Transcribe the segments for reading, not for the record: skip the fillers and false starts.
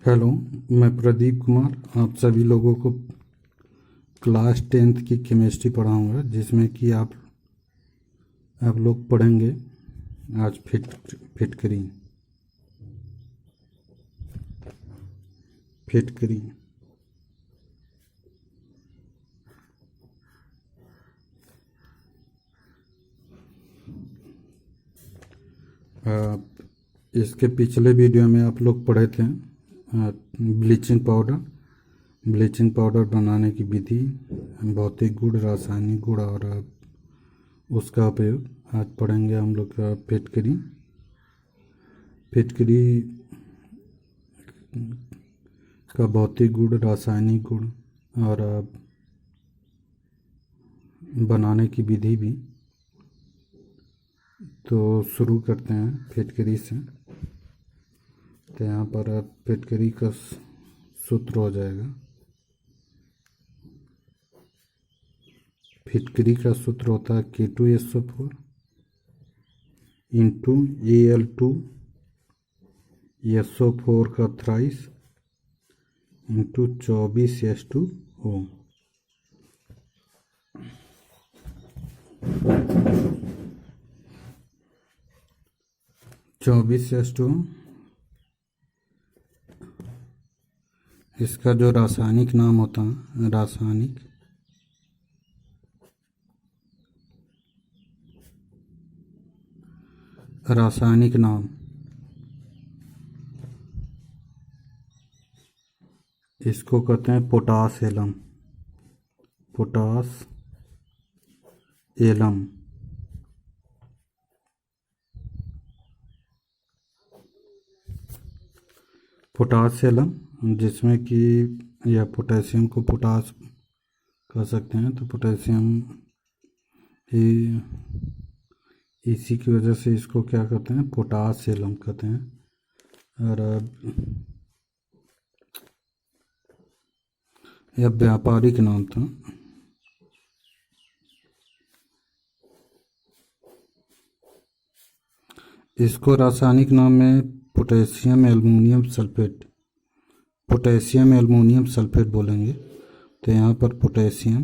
Hello, मैं प्रदीप कुमार आप सभी लोगों को क्लास 10th की केमिस्ट्री पढ़ाऊंगा, जिसमें कि आप लोग पढ़ेंगे आज फिटकरी। फिटकरी इसके पिछले वीडियो में आप लोग पढ़े थे ब्लीचिंग पाउडर बनाने की विधि, भौतिक गुण, रासायनिक गुण और उसका उपयोग। आज पढ़ेंगे हम लोग फिटकरी। फिटकरी का भौतिक गुण, रासायनिक गुण और बनाने की विधि भी। तो शुरू करते हैं फिटकरी से। तो यहाँ पर फिटकरी का सूत्र हो जाएगा। फिटकरी का सूत्र होता है K2SO4 इंटू Al2 SO4 का थ्राइस इंटू 24H2O। 24H2O इसका जो रासायनिक नाम होता है, रासायनिक नाम इसको कहते हैं potash alum. Potash alum potash alum, जिसमें कि यह पोटेशियम को पोटास कह सकते हैं। तो पोटेशियम ही इसी की वजह से इसको क्या कहते हैं, पोटास एलम कहते हैं। और यह व्यापारिक नाम था। इसको रासायनिक नाम में पोटेशियम एल्युमिनियम सल्फेट बोलेंगे। तो यहाँ पर पोटेशियम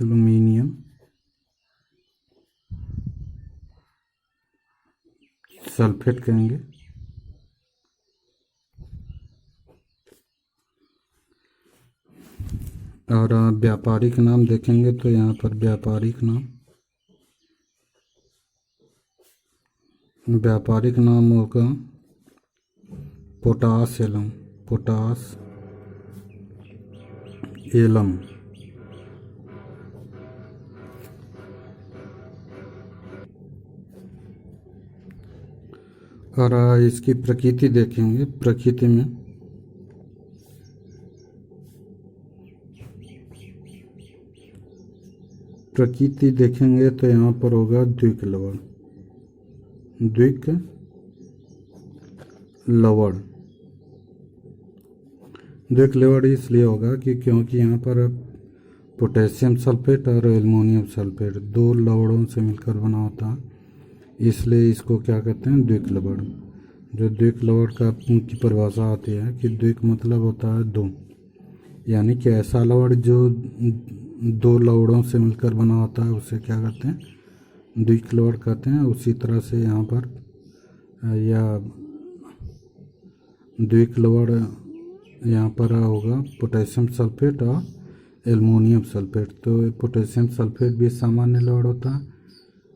एल्युमिनियम सल्फेट कहेंगे। और व्यापारिक नाम देखेंगे तो यहाँ पर व्यापारिक नाम होगा पोटास एलम। और इसकी प्रकृति देखेंगे। प्रकृति देखेंगे तो यहाँ पर होगा द्विक लवण इसलिए होगा कि क्योंकि यहाँ पर पोटेशियम सल्फेट और एल्युमिनियम सल्फेट दो लवणों से मिलकर बना होता है, इसलिए इसको क्या कहते हैं, द्विक लवण। जो द्विक लवण का की परिभाषा आती है कि द्विक मतलब होता है दो, यानी कि ऐसा लवण जो दो लवणों से मिलकर बना होता है उसे क्या कहते हैं, द्विक लवण कहते हैं। उसी तरह से यहाँ पर या द्विक लवण यहाँ पर होगा पोटेशियम सल्फेट और एल्युमिनियम सल्फेट। तो पोटेशियम सल्फेट भी सामान्य लवण होता है,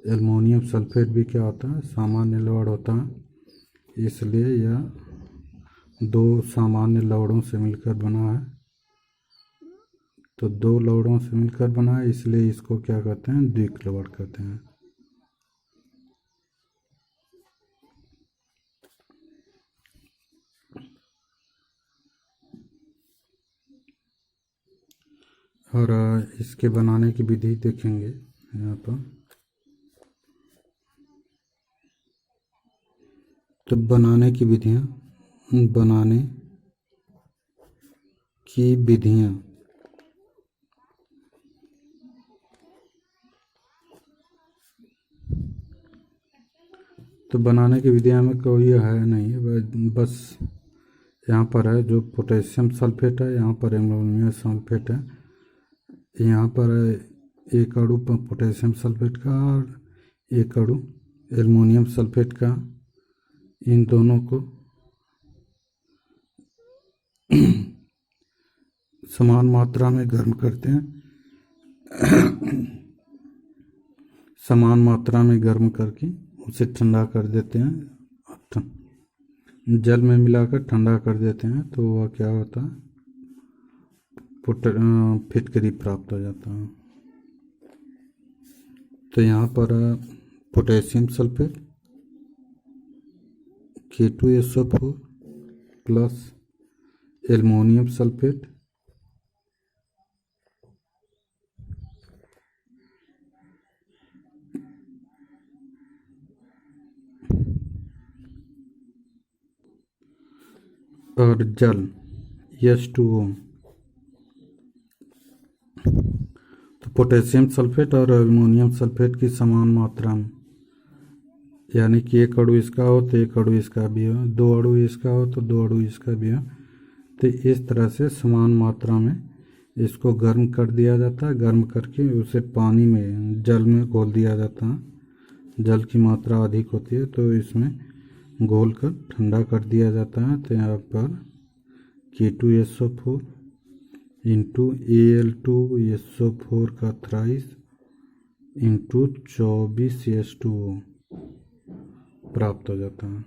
एल्युमिनियम सल्फेट भी क्या होता है, सामान्य लवण होता है। इसलिए यह दो सामान्य लवणों से मिलकर बना है। तो दो लवणों से मिलकर बना है, इसलिए इसको क्या कहते हैं, द्विक लवण कहते हैं। और इसके बनाने की विधि देखेंगे यहाँ पर। तो बनाने की विधियाँ तो बनाने की विधियाँ में कोई है नहीं, बस यहाँ पर है जो पोटेशियम सल्फेट है, यहाँ पर एल्युमिनियम सल्फेट है, यहाँ पर है एक अणु पोटेशियम सल्फेट का और एक अणु एल्युमिनियम सल्फेट का। इन दोनों को समान मात्रा में गर्म करते हैं, समान मात्रा में गर्म करके उसे ठंडा कर देते हैं, जल में मिलाकर ठंडा कर देते हैं, तो वह क्या होता है, फिटकरी प्राप्त हो जाता है। तो यहाँ पर potassium sulphate K2SO4 plus aluminium sulphate और जल H2O। तो पोटेशियम सल्फेट और एल्युमिनियम सल्फेट की समान मात्रा में, यानी कि एक अणु इसका हो तो एक अणु इसका भी हो, दो अणु इसका हो तो दो अणु इसका भी हो, तो इस तरह से समान मात्रा में इसको गर्म कर दिया जाता है। गर्म करके उसे पानी में, जल में घोल दिया जाता है। जल की मात्रा अधिक होती है तो इसमें घोल कर ठंडा कर दिया जाता है। तो यहाँ पर K2SO4 इंटू Al2SO4 का थ्राइस इंटू 24H2O प्राप्त हो जाता है।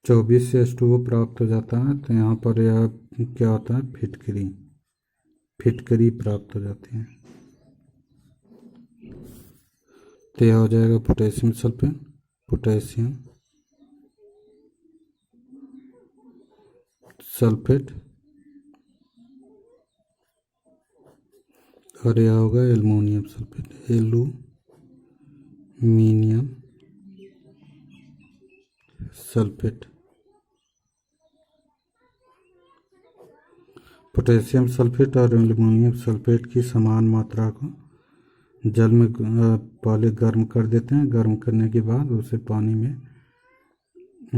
चौबीस H2O प्राप्त हो जाता है। तो यहाँ पर यह क्या होता है, फिटकरी प्राप्त हो जाती है। तो यह हो जाएगा पोटेशियम सल्फेट, पोटेशियम सल्फेट, और यह होगा aluminium sulphate, aluminium sulphate. Potassium sulphate और एल्युमिनियम सल्फेट की समान मात्रा को जल में पहले गर्म कर देते हैं। गर्म करने के बाद उसे पानी में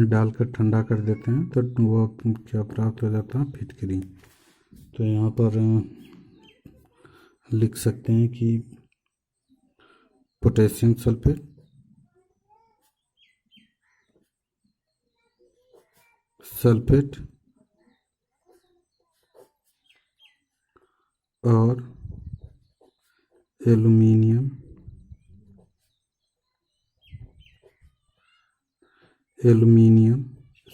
डालकर ठंडा कर देते हैं, तो वह क्या प्राप्त हो जाता है, फिटकरी। तो यहाँ पर लिख सकते हैं कि पोटेशियम सल्फेट और एल्युमिनियम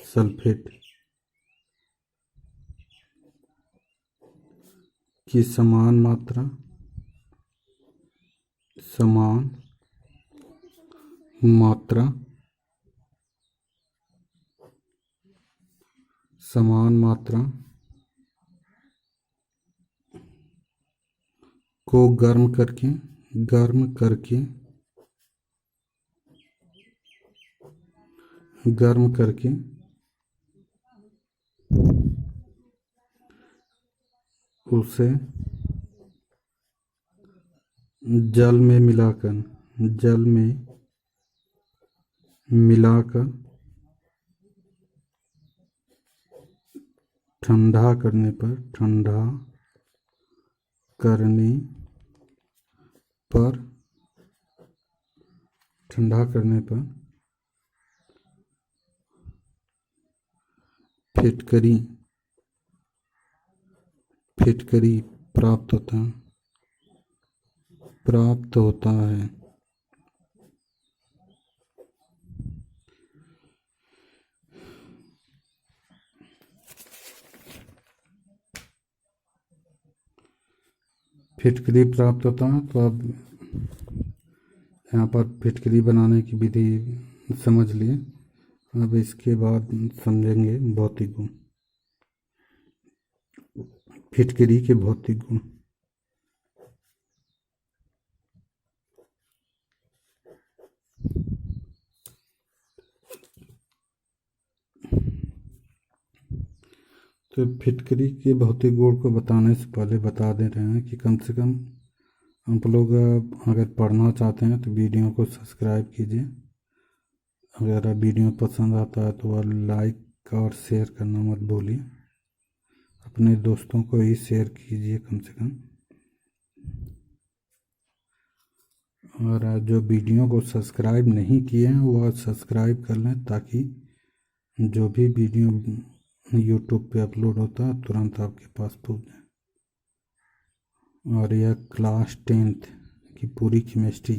सल्फेट की समान मात्रा को गर्म करके उसे जल में मिलाकर ठंडा करने पर फिटकरी प्राप्त होता है। फिटकरी प्राप्त होता है। तो अब यहाँ पर फिटकरी बनाने की विधि समझ लिए। अब इसके बाद समझेंगे भौतिक गुण, फिटकरी के भौतिक गुण। तो फिटकरी के भौतिक गुण को बताने से पहले बता दे रहे हैं कि कम से कम आप लोग अगर पढ़ना चाहते हैं तो वीडियो को सब्सक्राइब कीजिए। अगर वीडियो पसंद आता है तो वह लाइक और शेयर करना मत भूलिए। अपने दोस्तों को ही शेयर कीजिए कम से कम। और जो वीडियो को सब्सक्राइब नहीं किए हैं वह सब्सक्राइब कर लें, ताकि जो भी वीडियो यूट्यूब पे अपलोड होता है तुरंत आपके पास पहुंच जाए। और यह क्लास 10th की पूरी केमिस्ट्री,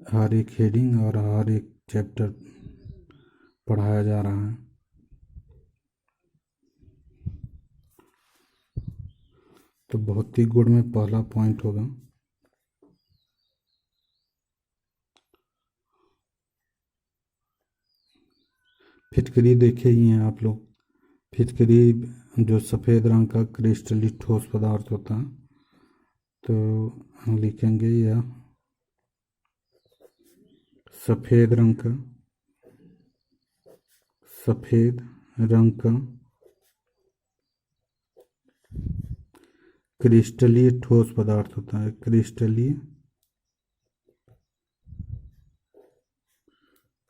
हर एक हेडिंग और हर एक चैप्टर पढ़ाया जा रहा है। तो भौतिक गुण में पहला पॉइंट होगा फिटकरी। देखे ही हैं आप लोग, फिटकरी जो सफ़ेद रंग का क्रिस्टली ठोस पदार्थ होता है। तो हम लिखेंगे यह सफ़ेद रंग का क्रिस्टलीय ठोस पदार्थ होता है। क्रिस्टलीय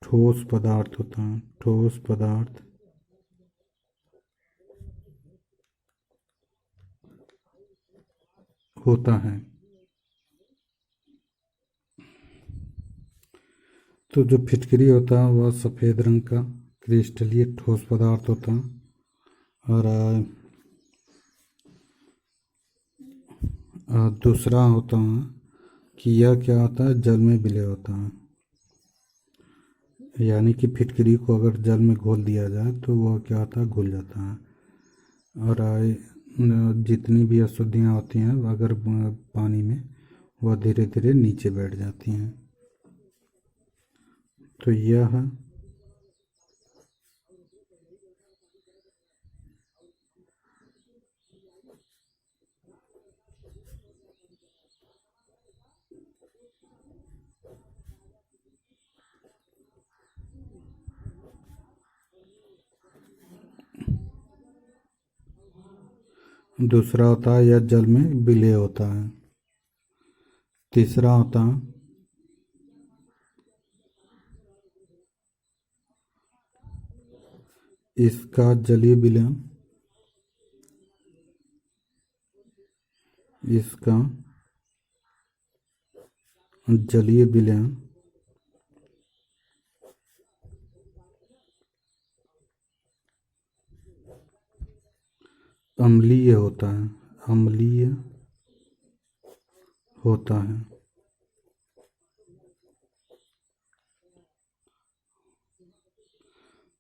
ठोस पदार्थ होता है। ठोस पदार्थ होता है। तो जो फिटकरी होता है वह सफ़ेद रंग का क्रिस्टलीय ठोस पदार्थ होता है। और दूसरा होता है कि यह क्या होता है, जल में विलय होता है। यानी कि फिटकरी को अगर जल में घोल दिया जाए तो वह क्या होता है, घुल जाता है। और जितनी भी अशुद्धियाँ होती हैं अगर पानी में, वह धीरे धीरे नीचे बैठ जाती हैं। तो यह दूसरा होता है यह जल में विलय होता है। तीसरा होता है इसका जलीय विलयन। इसका जलीय विलयन अम्लीय होता है। अम्लीय होता है।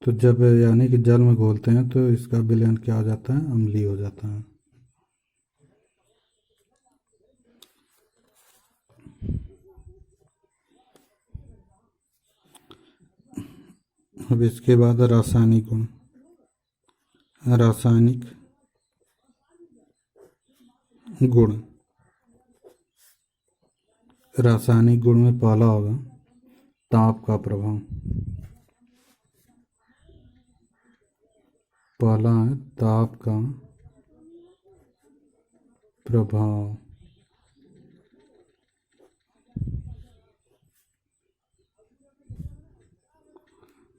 तो जब यानी कि जल में घोलते हैं तो इसका विलयन क्या हो जाता है, अम्लीय हो जाता है। अब इसके बाद रासायनिक गुण। रासायनिक गुण। रासायनिक गुण में पहला होगा ताप का प्रभाव। पहला है ताप का प्रभाव।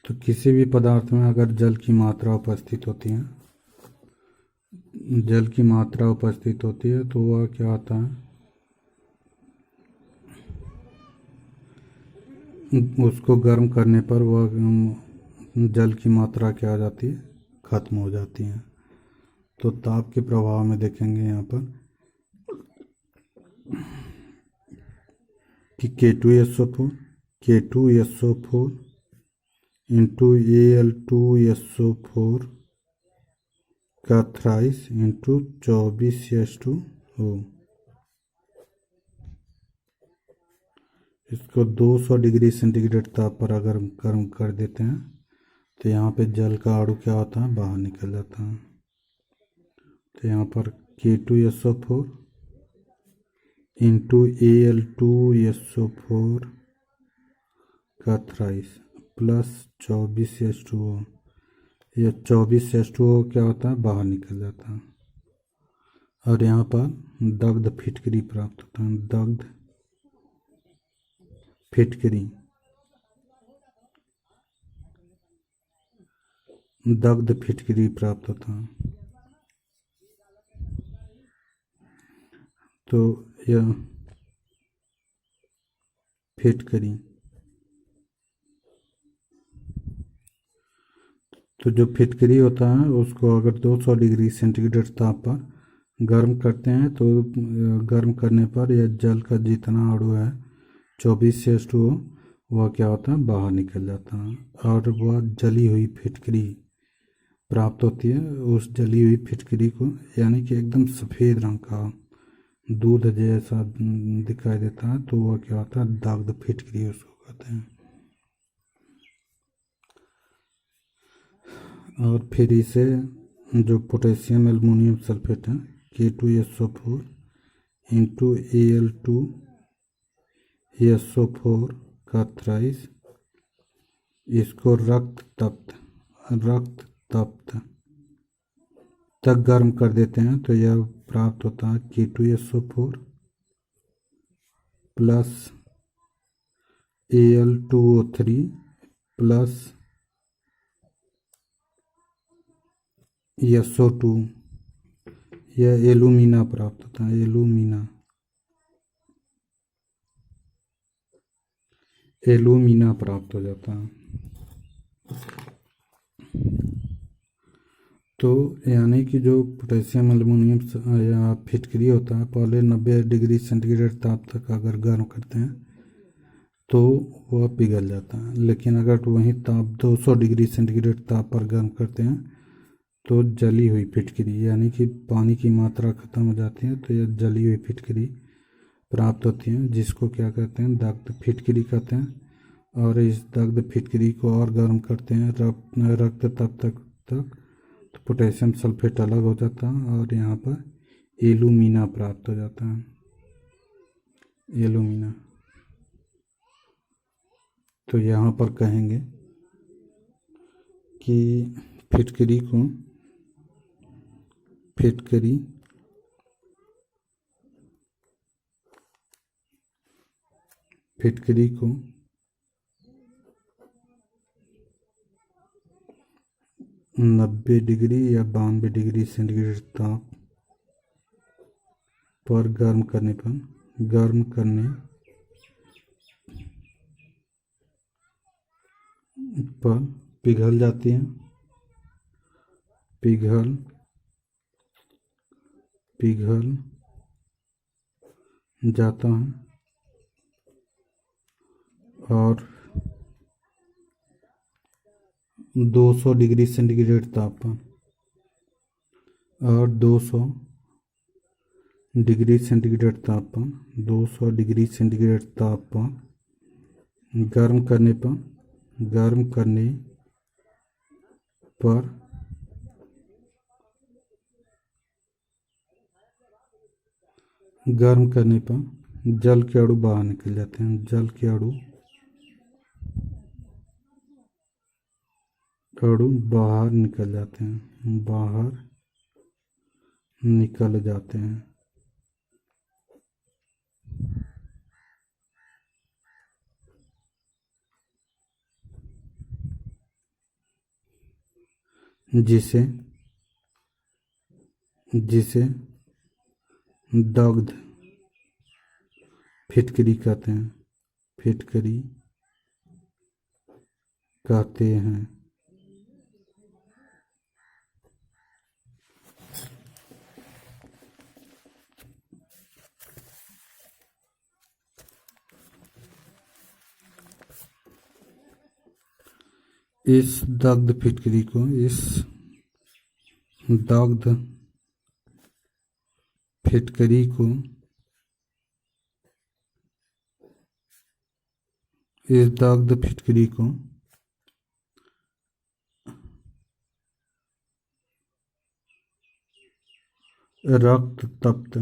तो किसी भी पदार्थ में अगर जल की मात्रा उपस्थित होती है, जल की मात्रा उपस्थित होती है तो वह क्या होता है, उसको गर्म करने पर वह जल की मात्रा क्या हो जाती है, खत्म हो जाती है। तो ताप के प्रभाव में देखेंगे यहाँ पर कि K2SO4 इंटू Al2SO4 का थ्राइस इंटू 24H2O। इसको 200 डिग्री सेंटीग्रेड ताप पर अगर गर्म कर देते हैं तो यहाँ पे जल का अणु क्या होता है, बाहर निकल जाता है। तो यहाँ पर K2SO4 इंटू Al2SO4 का थ्राइस प्लस 24H2O, ये 24 H2O क्या होता है, बाहर निकल जाता है। और यहाँ पर दग्ध फिटकरी प्राप्त होता है, दग्ध फिटकरी, दग्ध फिटकरी प्राप्त होता है। तो यह फिटकरी, तो जो फिटकरी होता है उसको अगर 200 डिग्री सेंटीग्रेड ताप पर गर्म करते हैं तो गर्म करने पर यह जल का जितना अणु है 24 H2O वह क्या होता है, बाहर निकल जाता है और वह जली हुई फिटकरी प्राप्त होती है। उस जली हुई फिटकरी को यानी कि एकदम सफ़ेद रंग का दूध जैसा दिखाई देता है, तो वह क्या होता है, दग्ध फिटकरी उसको कहते हैं। और फिर इसे जो पोटेशियम एल्युमिनियम सल्फेट है K2SO4 इंटू Al2SO4 का थ्राइस, इसको रक्त तप्त तक गर्म कर देते हैं तो यह प्राप्त होता है K2SO4 plus Al2O3 plus SO2, यह एलुमिना प्राप्त होता है, एलुमिना प्राप्त हो जाता है। तो यानी कि जो पोटेशियम एल्युमिनियम या फिटकरी होता है, पहले 90 डिग्री सेंटीग्रेड ताप तक अगर गर्म करते हैं तो वह पिघल जाता है, लेकिन अगर वही ताप 200 डिग्री सेंटीग्रेड ताप पर गर्म करते हैं तो जली हुई फिटकरी यानी कि पानी की मात्रा खत्म हो जाती है, तो यह जली हुई फिटकरी प्राप्त होती है, जिसको क्या कहते हैं, दग्ध फिटकरी कहते हैं। और इस दग्ध फिटकरी को और गर्म करते हैं रक्त तप तक तो पोटेशियम सल्फेट अलग हो जाता है और यहाँ पर एलुमिना प्राप्त हो जाता है, एलुमिना। तो यहाँ पर कहेंगे कि फिटकरी को फिटकरी को 90 डिग्री या 92 डिग्री सेंटीग्रेड ताप पर गर्म करने पर पिघल जाती है, पिघल जाता है और 200 डिग्री सेंटीग्रेड ताप पर और 200 डिग्री सेंटीग्रेड ताप पर 200 डिग्री सेंटीग्रेड ताप पर गर्म करने पर जल के अणु बाहर निकल जाते हैं, जल के अणु बाहर निकल जाते हैं। जिसे दग्ध फिटकरी कहते हैं। इस दग्ध फिटकरी को रक्त तप्त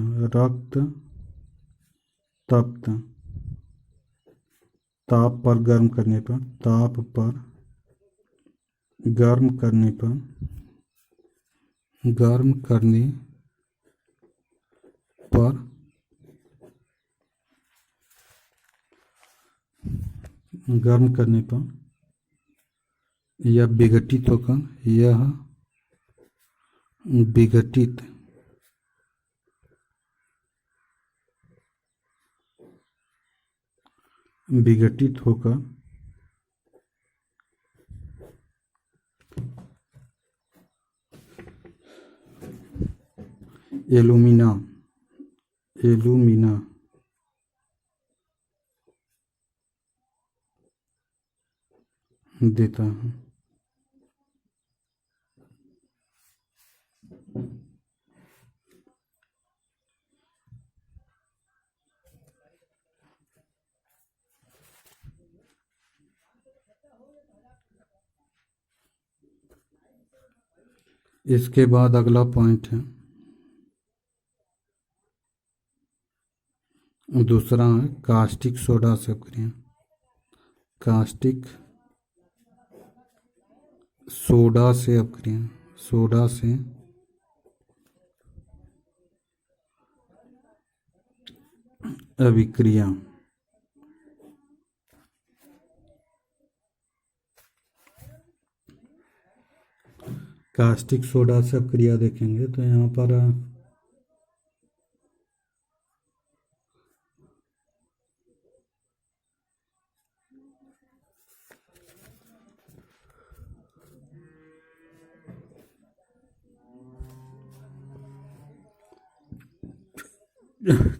ताप पर गर्म करने पर गर्म करने पर गर्म करने पर गर्म करने पर यह विघटित होकर विघटित विघटित होकर एल्यूमिना देता है। इसके बाद अगला पॉइंट है, दूसरा है कास्टिक सोडा से अपक्रिया। कास्टिक सोडा से अपक्रिया, सोडा से अभिक्रिया। कास्टिक सोडा से अपक्रिया देखेंगे तो यहाँ पर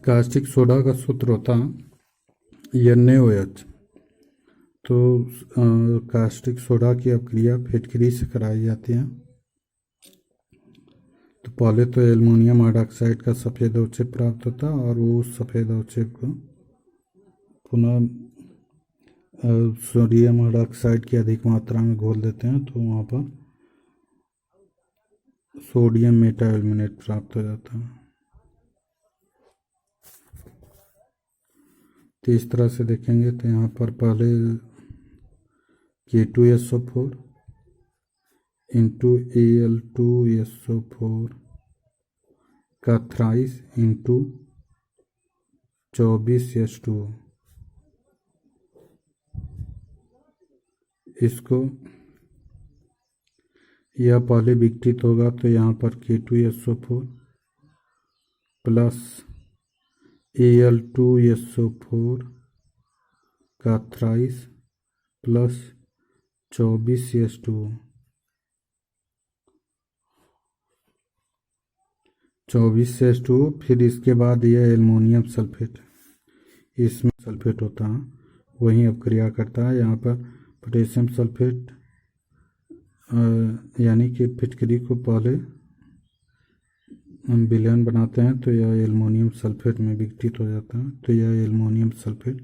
कास्टिक सोडा का सूत्र होता NaOH। तो कास्टिक सोडा की अपक्रिया फिटकरी से कराई जाती है। तो पहले तो एल्युमिनियम हाइड्रॉक्साइड का सफ़ेद अवक्षेप प्राप्त होता है और वो सफ़ेद अवक्षेप को पुनः सोडियम हाइड्रॉक्साइड की अधिक मात्रा में घोल देते हैं, तो वहाँ पर सोडियम मेटाएल्यूमिनेट प्राप्त हो जाता है। तो इस तरह से देखेंगे तो यहाँ पर पहले K2SO4 इंटू Al2SO4 का थ्राइस इंटू 24H2O, इसको यह पहले विघटित होगा तो यहाँ पर K2SO4 प्लस Al2SO4 का थ्राइस प्लस 24H2O, 24H2O। फिर इसके बाद यह एल्युमिनियम सल्फेट, इसमें सल्फेट होता है वहीं अपक्रिया करता है। यहाँ पर पोटेशियम सल्फेट यानी कि फिटकरी को पहले हम विलयन बनाते हैं तो यह एल्युमिनियम सल्फेट में विघटित हो जाता है। तो यह एल्युमिनियम सल्फेट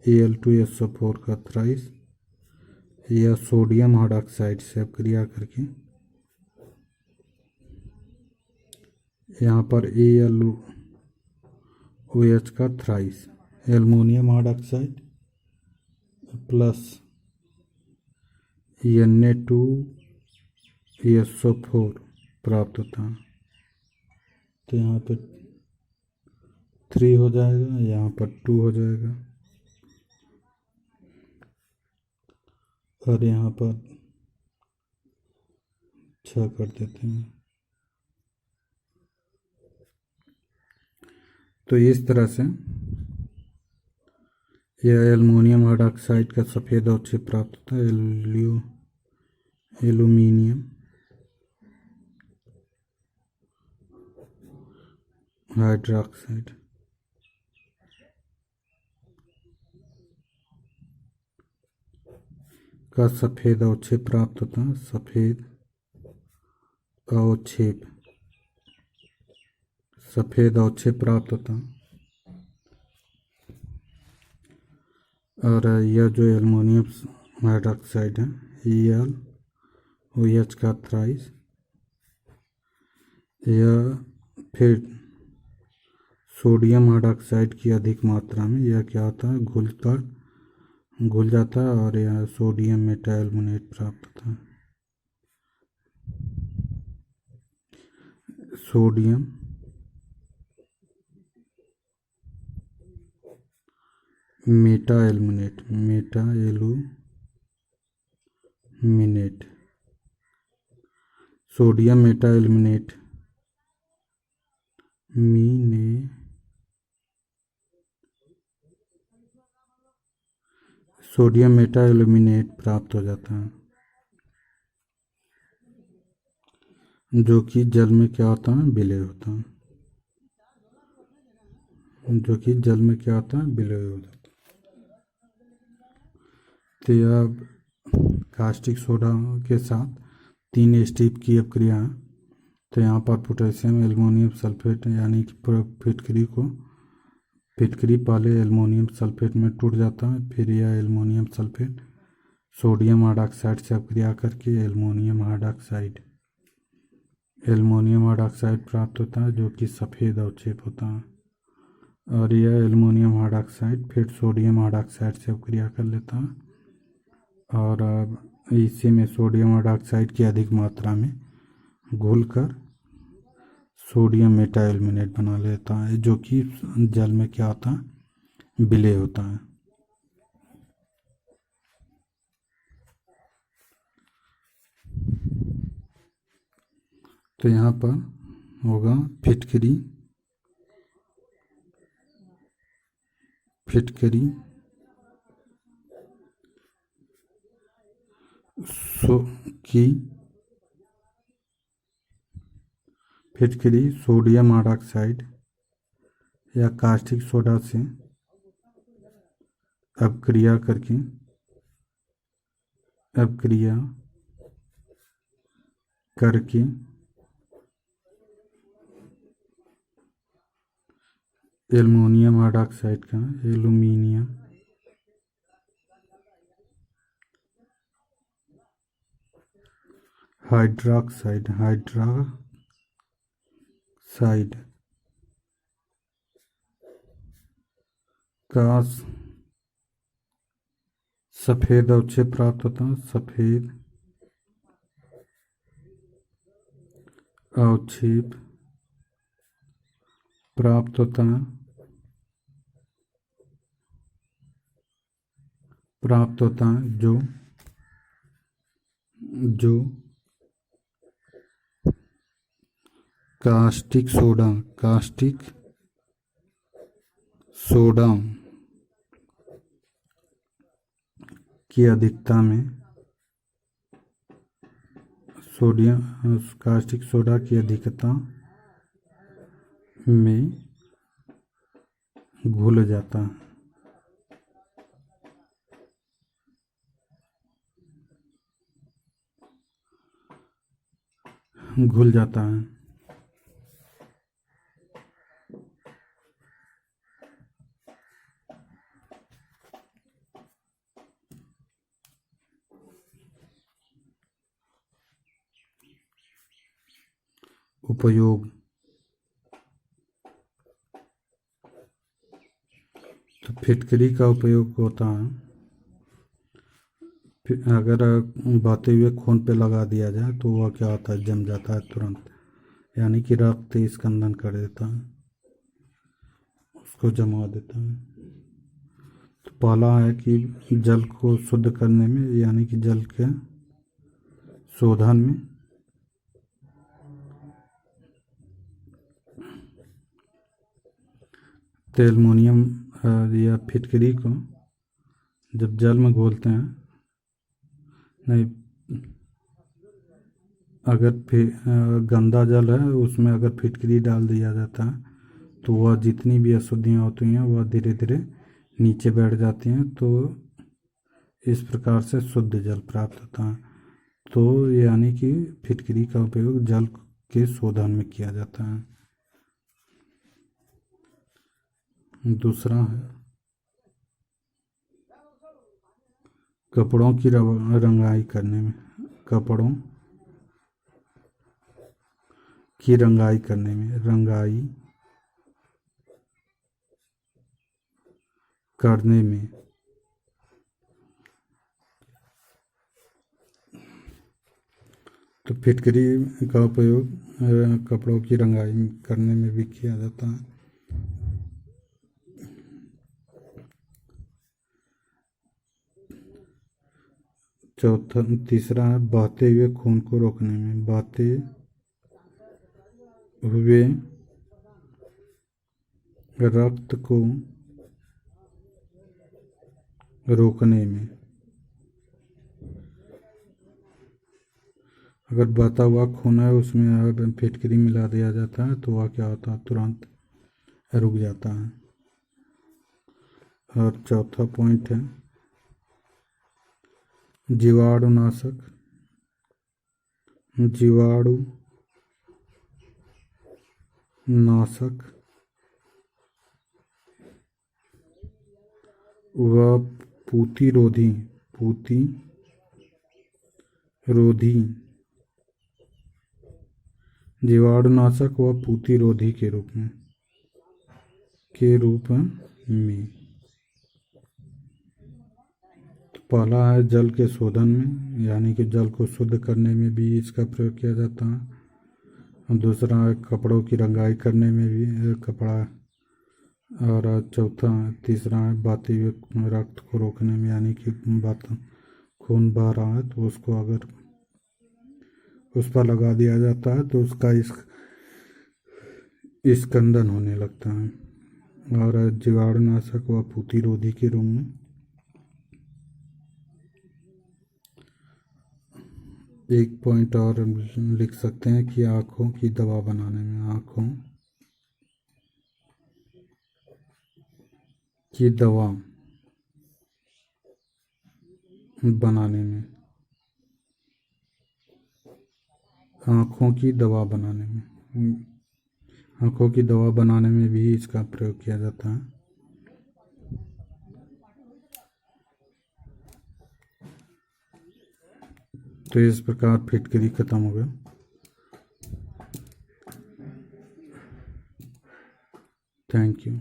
Al2SO4 का थ्राइस या सोडियम हाइड्रॉक्साइड से अपक्रिया करके यहाँ पर AlOH का thrice aluminium hydroxide plus Na2SO4 प्राप्त होता है। तो यहाँ पर 3 हो जाएगा, यहाँ पर 2 हो जाएगा और यहाँ पर 6 कर देते हैं। तो इस तरह से यह एल्युमिनियम हाइड्रॉक्साइड का सफ़ेद अवक्षेप प्राप्त होता है, एल्यूमिनियम हाइड्रॉक्साइड। का सफ़ेद अवक्षेप प्राप्त होता है, सफ़ेद अवक्षेप प्राप्त होता है। और यह जो एल्युमिनियम हाइड्रॉक्साइड है AlOH का थ्राइस, यह फिर सोडियम हाइड्रॉक्साइड की अधिक मात्रा में यह क्या होता है, घुल जाता है और यह सोडियम मेटाएल्युमिनेट प्राप्त होता है। Sodium Meta aluminate sodium Meta aluminate sodium Meta aluminate प्राप्त हो जाता है, जो कि जल में क्या होता है, विलय होता है, जो कि जल में क्या होता है, विलय हो जाता है। तो यह कास्टिक सोडा के साथ 3 स्टेप की अपक्रिया है। तो यहाँ पर पोटेशियम एल्युमिनियम सल्फेट यानी कि फिटकरी पहले एल्युमिनियम सल्फेट में टूट जाता है, फिर यह एल्युमिनियम सल्फेट सोडियम हाइड्रॉक्साइड से अपक्रिया करके एल्युमिनियम हाइड्रॉक्साइड प्राप्त होता है, जो कि सफ़ेद अवक्षेप होता है। और यह एल्युमिनियम हाइड्रॉक्साइड फिर सोडियम हाइड्रॉक्साइड से अपक्रिया कर लेता है और इसी में सोडियम हाइड्रॉक्साइड की अधिक मात्रा में घुलकर सोडियम मेटा एल्यूमिनेट बना लेता है, जो कि जल में क्या होता है, विलय होता है। तो यहाँ पर होगा फिटकरी सोडियम हाइड्रॉक्साइड या कास्टिक सोडा से अपक्रिया करके एल्युमिनियम हाइड्रॉक्साइड का हाइड्रॉक्साइड का सफ़ेद अवक्षेप प्राप्त होता है, सफ़ेद अवक्षेप प्राप्त होता है, जो कास्टिक सोडा की अधिकता में कास्टिक सोडा की अधिकता में घुल जाता है। उपयोग तो फिटकरी का उपयोग होता है, अगर बहते हुए खून पे लगा दिया जाए तो वह क्या होता है, जम जाता है तुरंत, यानी कि रक्त स्कंदन कर देता है, उसको जमा देता है। तो पहला है कि जल को शुद्ध करने में यानी कि जल के शोधन में तो एल्युमिनियम या फिटकरी को जब जल में घोलते हैं, नहीं अगर गंदा जल है उसमें अगर फिटकरी डाल दिया जाता है तो वह जितनी भी अशुद्धियाँ होती हैं वह धीरे धीरे नीचे बैठ जाती हैं, तो इस प्रकार से शुद्ध जल प्राप्त होता है। तो यानी कि फिटकरी का उपयोग जल के शोधन में किया जाता है। दूसरा है कपड़ों की रंगाई करने में रंगाई करने में तो फिटकरी का उपयोग कपड़ों की रंगाई करने में भी किया जाता है। चौथा तीसरा है बहते हुए खून को रोकने में। बहते हुए रक्त को रोकने में। अगर बहता हुआ खून है उसमें अगर फिटकरी मिला दिया जाता है तो वह क्या होता है, तुरंत रुक जाता है। और चौथा पॉइंट है जीवाणुनाशक। जीवाणुनाशक व पूतिरोधी जीवाणुनाशक व पूतिरोधी के रूप में तो पहला है जल के शोधन में, यानी कि जल को शुद्ध करने में भी इसका प्रयोग किया जाता है। और दूसरा है कपड़ों की रंगाई करने में भी कपड़ा। और चौथा तीसरा है बहते हुए रक्त को रोकने में, यानी कि खून बह रहा है तो उसको अगर उस पर लगा दिया जाता है तो उसका स्कंदन होने लगता है। और जीवाणुनाशक व पूतिरोधी के रूप में एक पॉइंट और लिख सकते हैं कि आँखों की दवा बनाने में। आँखों की दवा बनाने में। आँखों की दवा बनाने में। आँखों की दवा बनाने में भी इसका प्रयोग किया जाता है। तो इस प्रकार फिटकरी खत्म हो गया। Thank you.